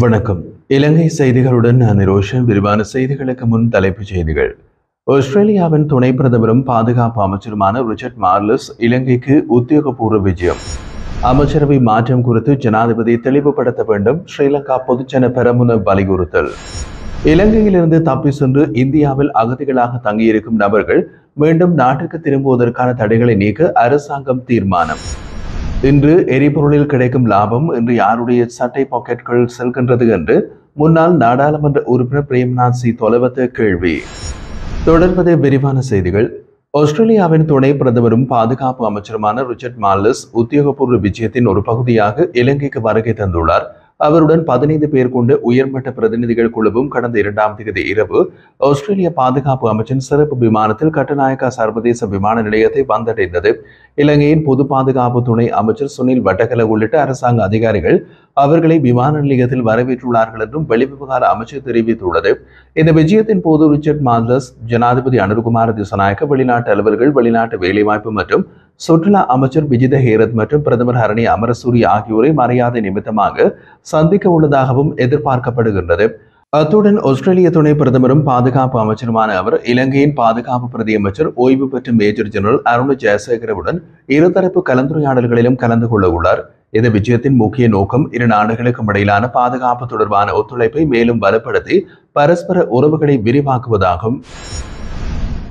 வணக்கம். இலங்கை செய்திகளுடன் நான் நிரோஷன். விரிவான செய்திகளுக்கு முன் தலைப்புச் செய்திகள். ஆஸ்திரேலியாவின் துணை பிரதமரும் பாதுகாப்பு அமைச்சருமான ரிச்சர்ட் மார்லஸ் இலங்கைக்கு உத்தியோகபூர்வ விஜயம். அமைச்சரவை மாற்றம் குறித்து ஜனாதிபதி தெளிவுபடுத்த வேண்டும். ஸ்ரீலங்கா பொதுஜன பெரமுன வலியுறுத்தல். இலங்கையிலிருந்து தப்பி சென்று இந்தியாவில் அகதிகளாக தங்கியிருக்கும் நபர்கள் மீண்டும் நாட்டிற்கு திரும்புவதற்கான தடைகளை நீக்க அரசாங்கம் தீர்மானம். இன்று எரிபொருளில் கிடைக்கும் லாபம் இன்று யாருடைய சட்டை பாக்கெட்கள் செல்கின்றது என்று முன்னாள் நாடாளுமன்ற உறுப்பினர் பிரேம்நாத் சி தொலைவத்த கேள்வி. தொடர்வது விரிவான செய்திகள். ஆஸ்திரேலியாவின் துணை பிரதமரும் பாதுகாப்பு அமைச்சருமான ரிச்சர்ட் மார்லஸ் உத்தியோகபூர்வ விஜயத்தின் ஒரு பகுதியாக இலங்கைக்கு வருகை தந்துள்ளார். அவருடன் 15 பேர் கொண்ட உயர்மட்ட பிரதிநிதிகள் குழுவும் கடந்த 2ஆம் தேதி இரவு ஆஸ்திரேலிய பாதுகாப்பு அமைச்சின் சிறப்பு விமானத்தில் கட்டுநாயக்கா சர்வதேச விமான நிலையத்தை வந்தடைந்தது. இலங்கையின் பொது பாதுகாப்பு துணை அமைச்சர் சுனில் வட்டகல உள்ளிட்ட அரசாங்க அதிகாரிகள் அவர்களை விமான நிலையத்தில் வரவேற்றுள்ளார்கள் என்றும் வெளிவிவகார அமைச்சர் தெரிவித்துள்ளது. இந்த விஜயத்தின் போது ரிச்சர்ட் மார்லஸ், ஜனாதிபதி அனுர்குமார திசாநாயக்க, வெளிநாட்டு அலுவலர்கள், வெளிநாட்டு வேலைவாய்ப்பு மற்றும் சுற்றுலா அமைச்சர் விஜித ஹேரத் மற்றும் பிரதமர் ஹரணி அமரசூரி ஆகியோரை மரியாதை நிமித்தமாக சந்திக்க உள்ளதாகவும் எதிர்பார்க்கப்படுகின்றது. அத்துடன் ஆஸ்திரேலிய துணை பிரதமரும் பாதுகாப்பு அமைச்சருமான அவர் இலங்கையின் பாதுகாப்பு பிரதி அமைச்சர் ஓய்வு பெற்ற மேஜர் ஜெனரல் அருண் ஜெயசேகரவுடன் இருதரப்பு கலந்துரையாடல்களிலும் கலந்து கொள்ள உள்ளார். இந்த விஜயத்தின் முக்கிய நோக்கம் இரு நாடுகளுக்கும் இடையிலான பாதுகாப்பு தொடர்பான ஒத்துழைப்பை மேலும் பலப்படுத்தி பரஸ்பர உறவுகளை விரிவாக்குவதாகும்.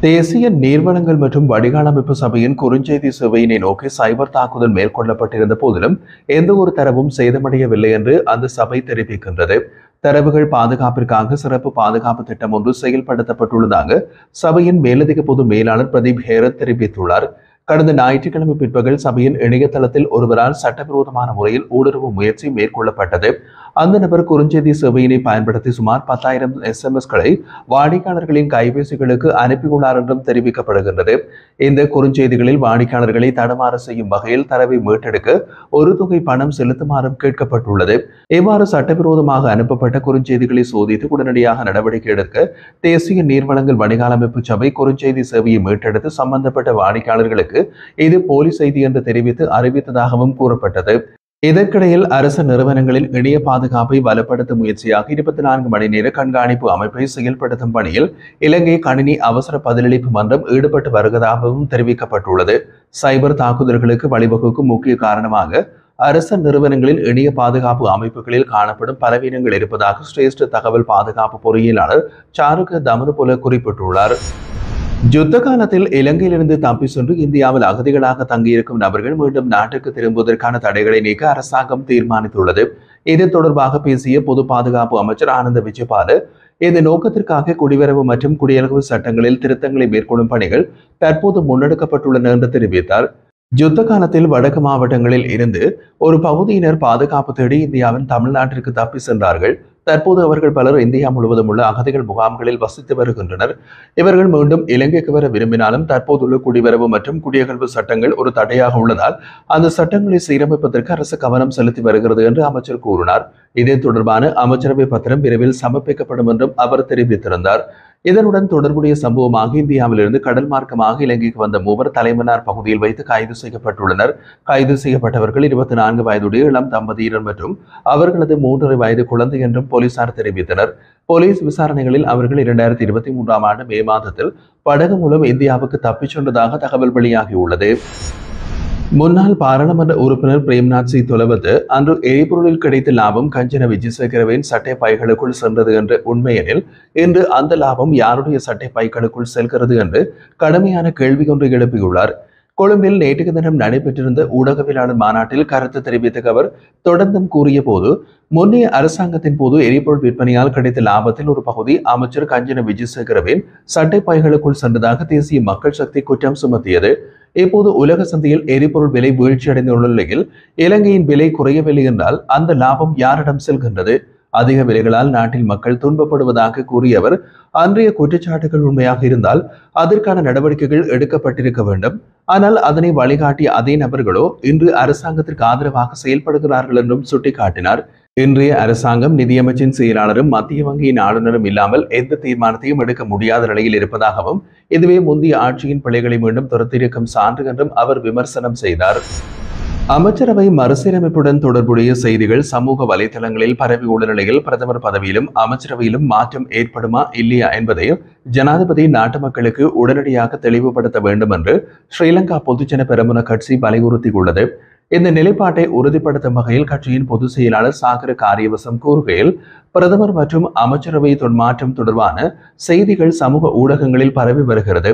தேசிய நீர்வளங்கள் மற்றும் வடிகால் அமைப்பு சபையின் குறுஞ்செய்தி சேவையினை நோக்கி சைபர் தாக்குதல் மேற்கொள்ளப்பட்டிருந்த போதிலும் எந்த ஒரு தரவும் சேதமடையவில்லை என்று அந்த சபை தெரிவிக்கின்றது. தரவுகள் பாதுகாப்பிற்காக சிறப்பு பாதுகாப்பு திட்டம் ஒன்று செயல்படுத்தப்பட்டுள்ளதாக சபையின் மேலதிக பொது மேலாளர் பிரதீப் ஹேரத் தெரிவித்துள்ளார். கடந்த ஞாயிற்றுக்கிழமை பிற்பகல் சபையின் இணையதளத்தில் ஒருவரால் சட்டவிரோதமான முறையில் ஊடுருவு முயற்சி மேற்கொள்ளப்பட்டது. அந்த நபர் குறுஞ்செய்தி சேவையினை பயன்படுத்தி சுமார் 10,000 SMS-களை வாடிக்கையாளர்களின் கைபேசிகளுக்கு அனுப்பியுள்ளார் என்றும் தெரிவிக்கப்படுகின்றது. இந்த குறுஞ்செய்திகளில் வாடிக்கையாளர்களை தடுமாற செய்யும் வகையில் தரவை மீட்டெடுக்க ஒரு தொகை பணம் செலுத்துமாறும் கேட்கப்பட்டுள்ளது. இவ்வாறு சட்டவிரோதமாக அனுப்பப்பட்ட குறுஞ்செய்திகளை சோதித்து உடனடியாக நடவடிக்கை எடுக்க தேசிய நீர்வளங்கள் வடிகால் அமைப்பு சபை குறுஞ்செய்தி சேவையை மீட்டெடுத்து சம்பந்தப்பட்ட வாடிக்கையாளர்களுக்கு இது போலி செய்தி என்று தெரிவித்து அறிவித்ததாகவும் கூறப்பட்டது. இதற்கிடையில் அரசு நிறுவனங்களின் இணைய பாதுகாப்பை பலப்படுத்தும் முயற்சியாக 24 மணி நேர கண்காணிப்பு அமைப்பை செயல்படுத்தும் பணியில் இலங்கை கணினி அவசர பதிலளிப்பு மன்றம் ஈடுபட்டு வருவதாகவும் தெரிவிக்கப்பட்டுள்ளது. சைபர் தாக்குதல்களுக்கு வழிவகுக்கும் முக்கிய காரணமாக அரசு நிறுவனங்களின் இணைய பாதுகாப்பு அமைப்புகளில் காணப்படும் பலவீனங்கள் இருப்பதாக சிரேஷ்ட தகவல் பாதுகாப்பு பொறியியலாளர் சாருக தமனுபுல குறிப்பிட்டுள்ளார். யுத்த காலத்தில் இலங்கையிலிருந்து தப்பி சென்று இந்தியாவில் அகதிகளாக தங்கியிருக்கும் நபர்கள் மீண்டும் நாட்டுக்கு திரும்புவதற்கான தடைகளை நீக்க அரசாங்கம் தீர்மானித்துள்ளது. இது தொடர்பாக பேசிய பொது பாதுகாப்பு அமைச்சர் ஆனந்த விஜயபால, இந்த நோக்கத்திற்காக குடிவரவு மற்றும் குடியரசு சட்டங்களில் திருத்தங்களை மேற்கொள்ளும் பணிகள் தற்போது முன்னெடுக்கப்பட்டுள்ளன என்று தெரிவித்தார். யுத்த காலத்தில் வடக்கு மாவட்டங்களில் இருந்து ஒரு பகுதியினர் பாதுகாப்பு தேடி இந்தியாவின் தமிழ்நாட்டிற்கு தப்பி சென்றார்கள். தற்போது அவர்கள் பலர் இந்தியா முழுவதும் உள்ள அகதிகள் முகாம்களில் வசித்து வருகின்றனர். இவர்கள் மீண்டும் இலங்கைக்கு வர விரும்பினாலும் தற்போதுள்ள குடிவரவு மற்றும் குடியகல்வு சட்டங்கள் ஒரு தடையாக உள்ளதால் அந்த சட்டங்களை சீரமைப்பதற்கு அரசு கவனம் செலுத்தி வருகிறது என்று அமைச்சர் கூறினார். இதே தொடர்பான அமைச்சரவை பத்திரம் விரைவில் சமர்ப்பிக்கப்படும் என்றும் அவர் தெரிவித்திருந்தார். இதனுடன் தொடர்புடைய சம்பவமாக இந்தியாவிலிருந்து கடல் மார்க்கமாக இலங்கைக்கு வந்த 3 தலைமன்னார் பகுதியில் வைத்து கைது செய்யப்பட்டுள்ளனர். கைது செய்யப்பட்டவர்கள் 24 வயதுடைய இளம் தம்பதியினர் மற்றும் அவர்களது 3.5 வயது குழந்தை என்றும் போலீசார் தெரிவித்தனர். போலீஸ் விசாரணைகளில் அவர்கள் 2023ஆம் ஆண்டு மே மாதத்தில் படகு மூலம் இந்தியாவுக்கு தப்பிச் சென்றதாக தகவல் வெளியாகியுள்ளது. முன்னாள் பாராளுமன்ற உறுப்பினர் பிரேம்நாத் சி தொலைவத்து அன்று எரிபொருளில் கிடைத்த லாபம் கஞ்சன விஜயசேகரவின் சட்டை பைகளுக்குள் சென்றது என்ற உண்மையெனில் இன்று அந்த லாபம் யாருடைய சட்டை பைகளுக்குள் செல்கிறது என்று கடுமையான கேள்வி ஒன்றை எழுப்பியுள்ளார். கொழும்பில் நேற்று தினம் நடைபெற்றிருந்த ஊடகவியலாளர் மாநாட்டில் கருத்து தெரிவித்த அவர் தொடர்ந்தும் கூறிய போது, முன்னைய அரசாங்கத்தின் போது எரிபொருள் விற்பனையால் கிடைத்த லாபத்தில் ஒரு பகுதி அமைச்சர் கஞ்சன விஜயசேகரவின் சட்டை பைகளுக்குள் சென்றதாக தேசிய மக்கள் சக்தி குற்றம் சுமத்தியது. இப்போது உலக சந்தையில் எரிபொருள் விலை வீழ்ச்சியடைந்துள்ள நிலையில் இலங்கையின் விலை குறையவில்லை என்றால் அந்த லாபம் யாரிடம் செல்கின்றது? அதிக விலைகளால் நாட்டில் மக்கள் துன்பப்படுவதாக கூறிய அவர், அன்றைய குற்றச்சாட்டுகள் உண்மையாக இருந்தால் அதற்கான நடவடிக்கைகள் எடுக்கப்பட்டிருக்க வேண்டும். ஆனால் அதனை வழிகாட்டிய அதே நபர்களோ இன்று அரசாங்கத்திற்கு ஆதரவாக செயல்படுகிறார்கள் என்றும் சுட்டிக்காட்டினார். இன்றைய அரசாங்கம் நிதியமைச்சின் செயலாளரும் மத்திய வங்கியின் ஆளுநரும் இல்லாமல் எந்த தீர்மானத்தையும் எடுக்க முடியாத நிலையில் இருப்பதாகவும் இதுவே முந்தைய ஆட்சியின் பிழைகளை மீண்டும் துரத்திருக்கும் சான்று என்றும் அவர் விமர்சனம் செய்தார். அமைச்சரவை மறுசீரமைப்புடன் தொடர்புடைய செய்திகள் சமூக வலைதளங்களில் பரவியுள்ள நிலையில் பிரதமர் பதவியிலும் அமைச்சரவையிலும் மாற்றம் ஏற்படுமா இல்லையா என்பதை ஜனாதிபதி நாட்டு மக்களுக்கு உடனடியாக தெளிவுபடுத்த வேண்டும் என்று ஸ்ரீலங்கா பொதுஜன பெரமுன கட்சி வலியுறுத்தியுள்ளது. இந்த நிலைப்பாட்டை உறுதிப்படுத்தும் வகையில் கட்சியின் பொதுச் செயலாளர் சாகர காரியவசம் கூறுகையில், பிரதமர் மற்றும் அமைச்சரவை மாற்றம் தொடர்பான செய்திகள் சமூக ஊடகங்களில் பரவி வருகிறது.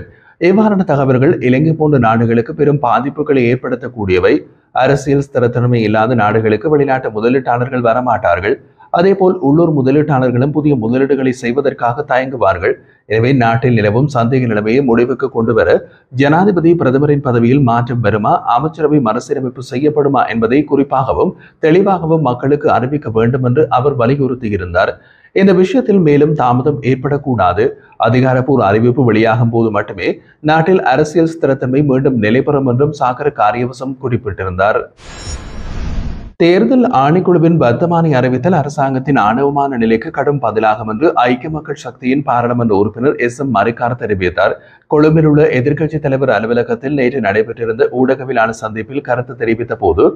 இவ்வாறான தகவல்கள் இலங்கை போன்ற நாடுகளுக்கு பெரும் பாதிப்புகளை ஏற்படுத்தக்கூடியவை. அரசியல் ஸ்திரத்தன்மை இல்லாத நாடுகளுக்கு வெளிநாட்டு முதலீட்டாளர்கள் வரமாட்டார்கள். அதேபோல் உள்ளூர் முதலீட்டாளர்களும் புதிய முதலீடுகளை செய்வதற்காக தயங்குவார்கள். எனவே நாட்டில் நிலவும் சந்தேக நிலைமையை முடிவுக்கு கொண்டுவர ஜனாதிபதி பிரதமரின் பதவியில் மாற்றம் வருமா, அமைச்சரவை மறுசீரமைப்பு செய்யப்படுமா என்பதை குறிப்பாகவும் தெளிவாகவும் மக்களுக்கு அறிவிக்க வேண்டும் என்று அவர் வலியுறுத்தியிருந்தார். இந்த விஷயத்தில் மேலும் தாமதம் ஏற்படக்கூடாது. அதிகாரப்பூர்வ அறிவிப்பு வெளியாகும் போது மட்டுமே நாட்டில் அரசியல் ஸ்திரத்தன்மை மீண்டும் நிலைபெறும் என்றும் சாகர காரியவசம் குறிப்பிட்டிருந்தார். தேர்தல் ஆணைக்குழுவின் வர்த்தமானி அறிவித்தல் அரசாங்கத்தின் ஆணவமான நிலைக்கு கடும் பதிலாகும் என்று ஐக்கிய மக்கள் சக்தியின் பாராளுமன்ற உறுப்பினர் எஸ்.எம். மரிக்கார் தெரிவித்தார். கொழும்பில் உள்ள எதிர்க்கட்சித் தலைவர் அலுவலகத்தில் நேற்று நடைபெற்றிருந்த ஊடகவியலாளர் சந்திப்பில் கருத்து தெரிவித்த போது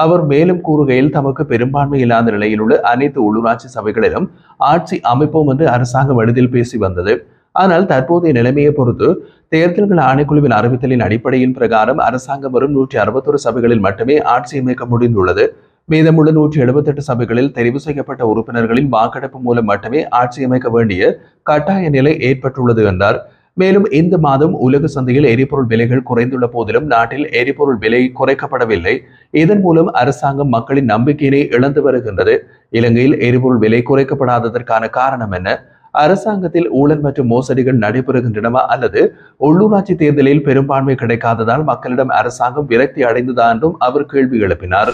அவர் மேலும் கூறுகையில், தமக்கு பெரும்பான்மை இல்லாத நிலையில் உள்ள அனைத்து உள்ளூராட்சி சபைகளிலும் ஆட்சி அமைப்போம் என்று அரசாங்கம் எளிதில் பேசி வந்தது. ஆனால் தற்போதைய நிலைமையை பொறுத்து தேர்தல்கள் ஆணைக்குழுவின் அறிவித்தலின் அடிப்படையின் பிரகாரம் அரசாங்கம் வரும் 161 சபைகளில் மட்டுமே ஆட்சி அமைக்க முடிந்துள்ளது. மீதமுள்ள 178 சபைகளில் தெரிவு செய்யப்பட்ட உறுப்பினர்களின் வாக்கெடுப்பு மூலம் மட்டுமே ஆட்சி அமைக்க வேண்டிய கட்டாய நிலை ஏற்பட்டுள்ளது என்றார். மேலும் இந்த மாதம் உலக சந்தையில் எரிபொருள் விலைகள் குறைந்துள்ள போதிலும் நாட்டில் எரிபொருள் விலை குறைக்கப்படவில்லை. இதன் மூலம் அரசாங்கம் மக்களின் நம்பிக்கையினை இழந்து வருகின்றது. இலங்கையில் எரிபொருள் விலை குறைக்கப்படாததற்கான காரணம் என்ன? அரசாங்கத்தில் ஊழல் மற்றும் மோசடிகள் நடைபெறுகின்றனவா அல்லது உள்ளூராட்சி தேர்தலில் பெரும்பான்மை கிடைக்காததால் மக்களிடம் அரசாங்கம் விரக்தி அடைந்ததா என்றும் அவர் கேள்வி எழுப்பினார்.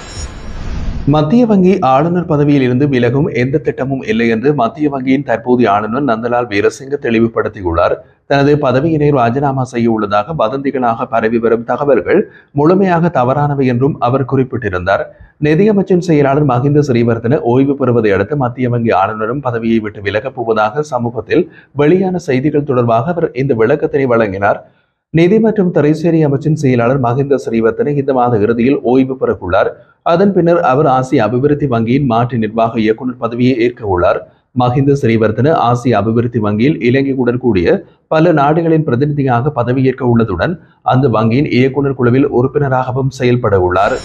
மத்திய வங்கி ஆளுநர் பதவியில் இருந்து விலகும் எந்த திட்டமும் இல்லை என்று மத்திய வங்கியின் தற்போதைய ஆளுநர் நந்தலால் வீரசிங்க தெளிவுபடுத்தியுள்ளார். தனது பதவியினை ராஜினாமா செய்ய உள்ளதாக வதந்திகளாக பரவி வரும் தகவல்கள் முழுமையாக தவறானவை என்றும் அவர் குறிப்பிட்டிருந்தார். நிதியமைச்சின் செயலாளர் மஹிந்த ஸ்ரீவர்தன ஓய்வு பெறுவதை அடுத்து மத்திய வங்கி ஆளுநரும் பதவியை விட்டு விலகப் போவதாக சமூகத்தில் வெளியான செய்திகள் தொடர்பாக அவர் இந்த விளக்கத்தினை வழங்கினார். நிதி மற்றும் திரைசேரி அமைச்சின் செயலாளர் மஹிந்த ஸ்ரீவர்தன இந்த மாத இறுதியில் ஓய்வு பெறவுள்ளார். அதன் பின்னர் அவர் ஆசிய அபிவிருத்தி வங்கியின் மாற்று நிர்வாக இயக்குநர் பதவியை ஏற்க உள்ளார். மஹிந்த ஸ்ரீவர்தன ஆசிய அபிவிருத்தி வங்கியில் இலங்கையுடன் கூடிய பல நாடுகளின் பிரதிநிதியாக பதவியேற்க உள்ளதுடன் அந்த வங்கியின் இயக்குநர் குழுவில் உறுப்பினராகவும் செயல்பட உள்ளார்.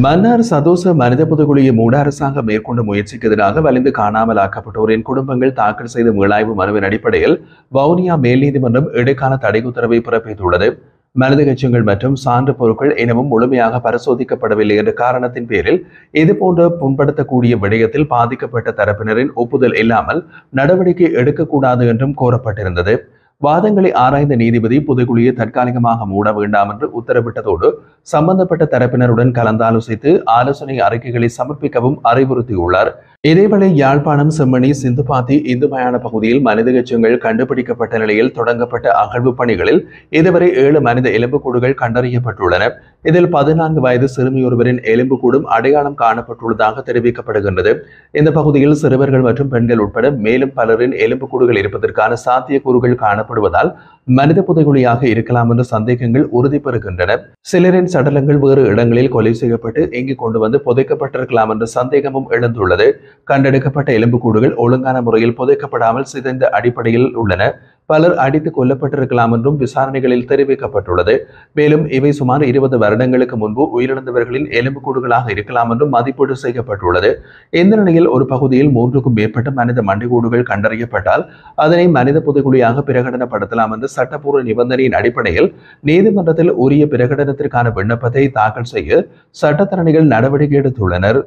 மன்னார் சதோச மனித புதைகுழியை மூட அரசாங்கம் மேற்கொண்ட முயற்சிக்கு எதிராக வலிந்து காணாமல் ஆக்கப்பட்டோரின் குடும்பங்கள் தாக்கல் செய்த மீளாய்வு மனுவின் அடிப்படையில் வவுனியா மேல் நீதிமன்றம் இடைக்கால தடை உத்தரவை பிறப்பித்துள்ளது. மனித எச்சங்கள் மற்றும் சான்று பொருட்கள் இனமும் முழுமையாக பரிசோதிக்கப்படவில்லை என்ற காரணத்தின் பேரில் இதுபோன்ற புண்படுத்தக்கூடிய விடயத்தில் பாதிக்கப்பட்ட தரப்பினரின் ஒப்புதல் இல்லாமல் நடவடிக்கை எடுக்கக்கூடாது என்றும் கோரப்பட்டிருந்தது. வாதங்களை ஆராய்ந்த நீதிபதி புதைகுழியை தற்காலிகமாக மூட வேண்டாம் என்று உத்தரவிட்டதோடு சம்பந்தப்பட்ட தரப்பினருடன் கலந்தாலோசித்து ஆலோசனை அறிக்கைகளை சமர்ப்பிக்கவும் அறிவுறுத்தியுள்ளார். இதேவேளை யாழ்ப்பாணம் செம்மணி சிந்துபாத்தி இந்து மயான பகுதியில் மனித எச்சங்கள் கண்டுபிடிக்கப்பட்ட நிலையில் தொடங்கப்பட்ட அகழ்வு பணிகளில் இதுவரை 7 மனித எலும்புக்கூடுகள் கண்டறியப்பட்டுள்ளன. இதில் 14 வயது சிறுமியொருவரின் எலும்புக்கூடும் அடையாளம் காணப்பட்டுள்ளதாக தெரிவிக்கப்படுகின்றது. இந்த பகுதியில் சிறுவர்கள் மற்றும் பெண்கள் உட்பட மேலும் பலரின் எலும்புக்கூடுகள் இருப்பதற்கான சாத்தியக்கூறுகள் காணப்படுவதால் மனித புதைகுழியாக இருக்கலாம் என்ற சந்தேகங்கள் உறுதி பெறுகின்றன. சிலரின் சடலங்கள் வேறு இடங்களில் கொலை செய்யப்பட்டு இங்கு கொண்டு வந்து புதைக்கப்பட்டிருக்கலாம் என்ற சந்தேகமும் எழுந்துள்ளது. கண்டெடுக்கப்பட்ட எலும்புக்கூடுகள் ஒழுங்கான முறையில் புதைக்கப்படாமல் சிதைந்த அடிப்படையில் உள்ளன. பலர் அடித்து கொல்லப்பட்டிருக்கலாம் என்றும் விசாரணைகளில் தெரிவிக்கப்பட்டுள்ளது. மேலும் இவை சுமார் 20 வருடங்களுக்கு முன்பு உயிரிழந்தவர்களின் எலும்புக்கூடுகளாக இருக்கலாம் என்றும் மதிப்பீடு செய்யப்பட்டுள்ளது. இந்த நிலையில் ஒரு பகுதியில் 3க்கும் மேற்பட்ட மனித மண்டைக்கூடுகள் கண்டறியப்பட்டால் அதனை மனித புதைகுழியாக பிரகடனப்படுத்தலாம் என்ற சட்டப்பூர்வ நிபந்தனையின் அடிப்படையில் நீதிமன்றத்தில் உரிய பிரகடனத்திற்கான விண்ணப்பத்தை தாக்கல் செய்ய சட்டத்தரணிகள் நடவடிக்கை எடுத்துள்ளனர்.